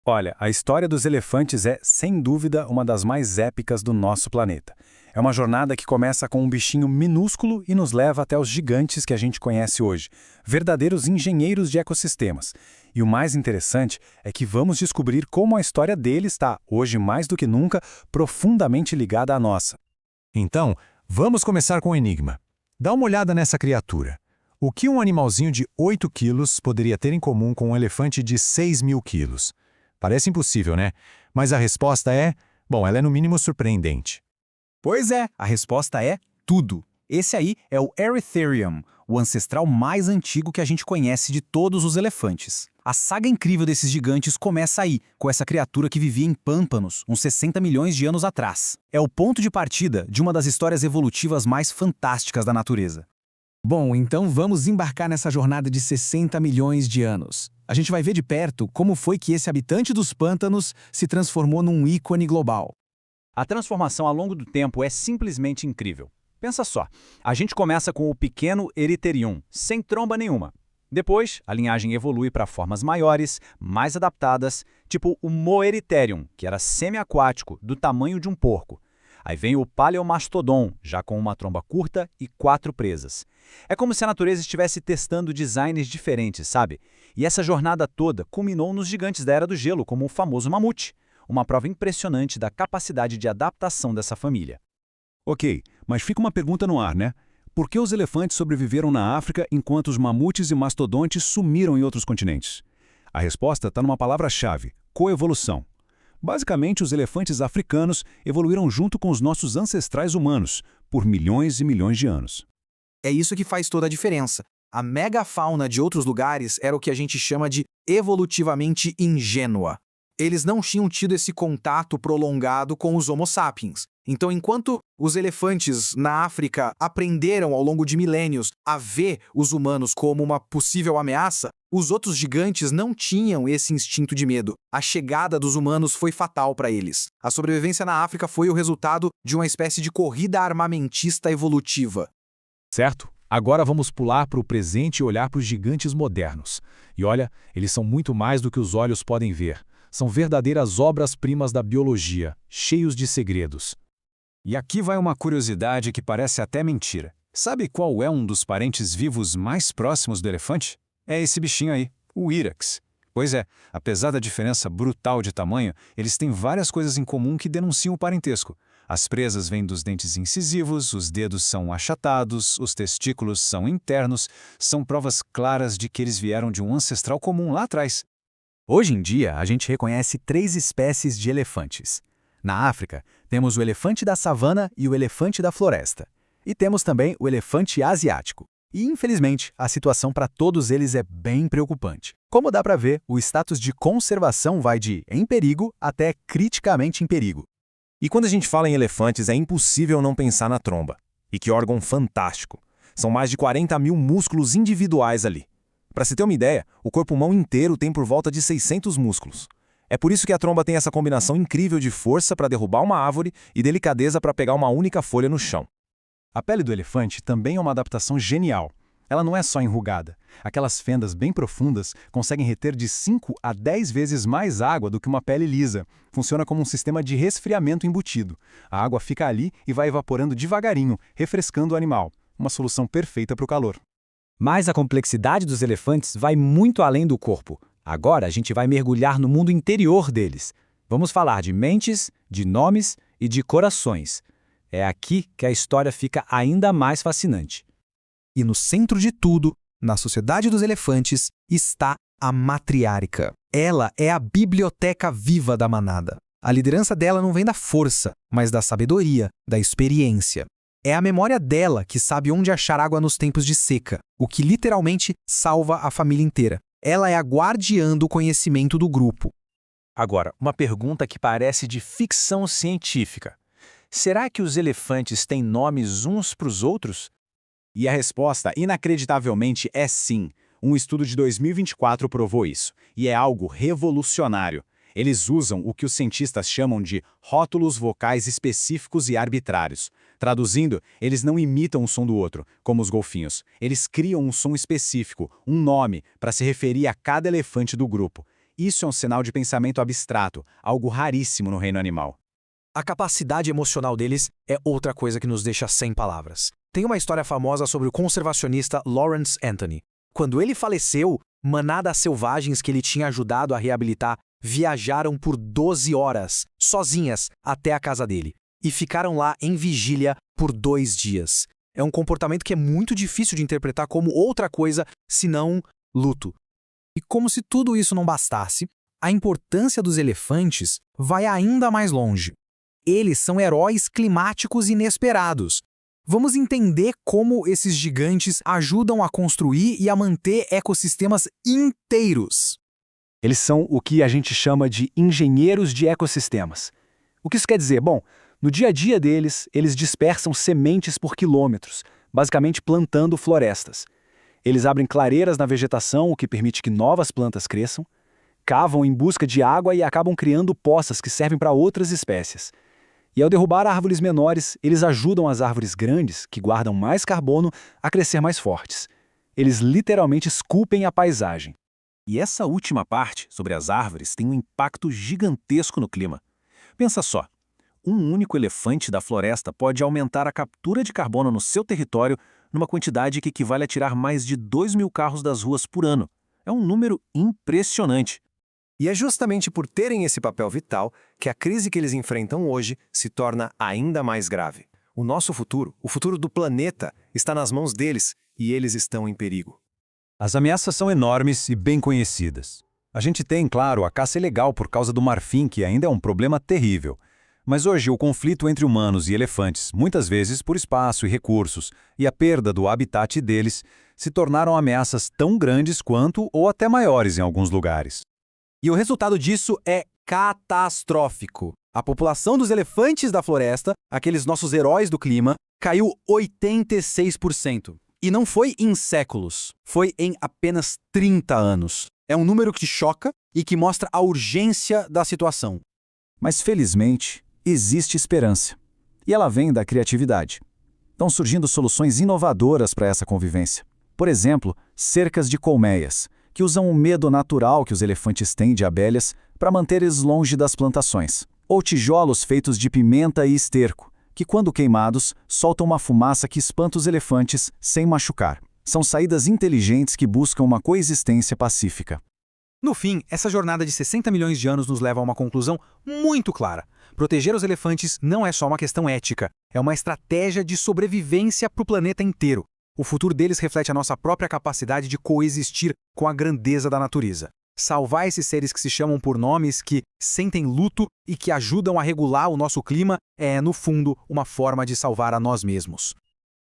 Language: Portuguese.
Olha, a história dos elefantes é, sem dúvida, uma das mais épicas do nosso planeta. É uma jornada que começa com um bichinho minúsculo e nos leva até os gigantes que a gente conhece hoje, verdadeiros engenheiros de ecossistemas. E o mais interessante é que vamos descobrir como a história deles está, hoje mais do que nunca, profundamente ligada à nossa. Então, vamos começar com o enigma. Dá uma olhada nessa criatura. O que um animalzinho de 8 quilos poderia ter em comum com um elefante de 6.000 quilos? Parece impossível, né? Mas a resposta é... Bom, ela é no mínimo surpreendente. Pois é, a resposta é tudo. Esse aí é o Erytherium, o ancestral mais antigo que a gente conhece de todos os elefantes. A saga incrível desses gigantes começa aí, com essa criatura que vivia em pântanos, uns 60 milhões de anos atrás. É o ponto de partida de uma das histórias evolutivas mais fantásticas da natureza. Bom, então vamos embarcar nessa jornada de 60 milhões de anos. A gente vai ver de perto como foi que esse habitante dos pântanos se transformou num ícone global. A transformação ao longo do tempo é simplesmente incrível. Pensa só, a gente começa com o pequeno Erytherium, sem tromba nenhuma. Depois, a linhagem evolui para formas maiores, mais adaptadas, tipo o Moeritherium, que era semi-aquático, do tamanho de um porco. Aí vem o Paleomastodon, já com uma tromba curta e 4 presas. É como se a natureza estivesse testando designs diferentes, sabe? E essa jornada toda culminou nos gigantes da Era do Gelo, como o famoso mamute, uma prova impressionante da capacidade de adaptação dessa família. Ok, mas fica uma pergunta no ar, né? Por que os elefantes sobreviveram na África enquanto os mamutes e mastodontes sumiram em outros continentes? A resposta está numa palavra-chave: coevolução. Basicamente, os elefantes africanos evoluíram junto com os nossos ancestrais humanos, por milhões e milhões de anos. É isso que faz toda a diferença. A megafauna de outros lugares era o que a gente chama de evolutivamente ingênua. Eles não tinham tido esse contato prolongado com os Homo sapiens. Então, enquanto os elefantes na África aprenderam ao longo de milênios a ver os humanos como uma possível ameaça, os outros gigantes não tinham esse instinto de medo. A chegada dos humanos foi fatal para eles. A sobrevivência na África foi o resultado de uma espécie de corrida armamentista evolutiva. Certo? Agora vamos pular para o presente e olhar para os gigantes modernos. E olha, eles são muito mais do que os olhos podem ver. São verdadeiras obras-primas da biologia, cheios de segredos. E aqui vai uma curiosidade que parece até mentira. Sabe qual é um dos parentes vivos mais próximos do elefante? É esse bichinho aí, o Hyrax. Pois é, apesar da diferença brutal de tamanho, eles têm várias coisas em comum que denunciam o parentesco. As presas vêm dos dentes incisivos, os dedos são achatados, os testículos são internos, são provas claras de que eles vieram de um ancestral comum lá atrás. Hoje em dia, a gente reconhece 3 espécies de elefantes. Na África, temos o elefante da savana e o elefante da floresta. E temos também o elefante asiático. E, infelizmente, a situação para todos eles é bem preocupante. Como dá para ver, o status de conservação vai de em perigo até criticamente em perigo. E quando a gente fala em elefantes, é impossível não pensar na tromba. E que órgão fantástico! São mais de 40 mil músculos individuais ali. Para se ter uma ideia, o corpo humano inteiro tem por volta de 600 músculos. É por isso que a tromba tem essa combinação incrível de força para derrubar uma árvore e delicadeza para pegar uma única folha no chão. A pele do elefante também é uma adaptação genial. Ela não é só enrugada. Aquelas fendas bem profundas conseguem reter de 5 a 10 vezes mais água do que uma pele lisa. Funciona como um sistema de resfriamento embutido. A água fica ali e vai evaporando devagarinho, refrescando o animal. Uma solução perfeita para o calor. Mas a complexidade dos elefantes vai muito além do corpo. Agora a gente vai mergulhar no mundo interior deles. Vamos falar de mentes, de nomes e de corações. É aqui que a história fica ainda mais fascinante. E no centro de tudo, na sociedade dos elefantes, está a matriarca. Ela é a biblioteca viva da manada. A liderança dela não vem da força, mas da sabedoria, da experiência. É a memória dela que sabe onde achar água nos tempos de seca, o que literalmente salva a família inteira. Ela é a guardiã do conhecimento do grupo. Agora, uma pergunta que parece de ficção científica. Será que os elefantes têm nomes uns para os outros? E a resposta, inacreditavelmente, é sim. Um estudo de 2024 provou isso. E é algo revolucionário. Eles usam o que os cientistas chamam de rótulos vocais específicos e arbitrários. Traduzindo, eles não imitam o som do outro, como os golfinhos. Eles criam um som específico, um nome, para se referir a cada elefante do grupo. Isso é um sinal de pensamento abstrato, algo raríssimo no reino animal. A capacidade emocional deles é outra coisa que nos deixa sem palavras. Tem uma história famosa sobre o conservacionista Lawrence Anthony. Quando ele faleceu, manadas selvagens que ele tinha ajudado a reabilitar viajaram por 12 horas, sozinhas, até a casa dele. E ficaram lá em vigília por 2 dias. É um comportamento que é muito difícil de interpretar como outra coisa senão luto. E como se tudo isso não bastasse, a importância dos elefantes vai ainda mais longe. Eles são heróis climáticos inesperados. Vamos entender como esses gigantes ajudam a construir e a manter ecossistemas inteiros. Eles são o que a gente chama de engenheiros de ecossistemas. O que isso quer dizer? Bom, no dia a dia deles, eles dispersam sementes por quilômetros, basicamente plantando florestas. Eles abrem clareiras na vegetação, o que permite que novas plantas cresçam, cavam em busca de água e acabam criando poças que servem para outras espécies. E ao derrubar árvores menores, eles ajudam as árvores grandes, que guardam mais carbono, a crescer mais fortes. Eles literalmente esculpem a paisagem. E essa última parte, sobre as árvores, tem um impacto gigantesco no clima. Pensa só, um único elefante da floresta pode aumentar a captura de carbono no seu território numa quantidade que equivale a tirar mais de 2.000 carros das ruas por ano. É um número impressionante. E é justamente por terem esse papel vital que a crise que eles enfrentam hoje se torna ainda mais grave. O nosso futuro, o futuro do planeta, está nas mãos deles e eles estão em perigo. As ameaças são enormes e bem conhecidas. A gente tem, claro, a caça ilegal por causa do marfim, que ainda é um problema terrível. Mas hoje o conflito entre humanos e elefantes, muitas vezes por espaço e recursos, e a perda do habitat deles, se tornaram ameaças tão grandes quanto ou até maiores em alguns lugares. E o resultado disso é catastrófico. A população dos elefantes da floresta, aqueles nossos heróis do clima, caiu 86%. E não foi em séculos, foi em apenas 30 anos. É um número que choca e que mostra a urgência da situação. Mas, felizmente, existe esperança. E ela vem da criatividade. Estão surgindo soluções inovadoras para essa convivência. Por exemplo, cercas de colmeias, que usam o medo natural que os elefantes têm de abelhas para manter eles longe das plantações. Ou tijolos feitos de pimenta e esterco, que quando queimados, soltam uma fumaça que espanta os elefantes sem machucar. São saídas inteligentes que buscam uma coexistência pacífica. No fim, essa jornada de 60 milhões de anos nos leva a uma conclusão muito clara. Proteger os elefantes não é só uma questão ética, é uma estratégia de sobrevivência para o planeta inteiro. O futuro deles reflete a nossa própria capacidade de coexistir com a grandeza da natureza. Salvar esses seres que se chamam por nomes, que sentem luto e que ajudam a regular o nosso clima é, no fundo, uma forma de salvar a nós mesmos.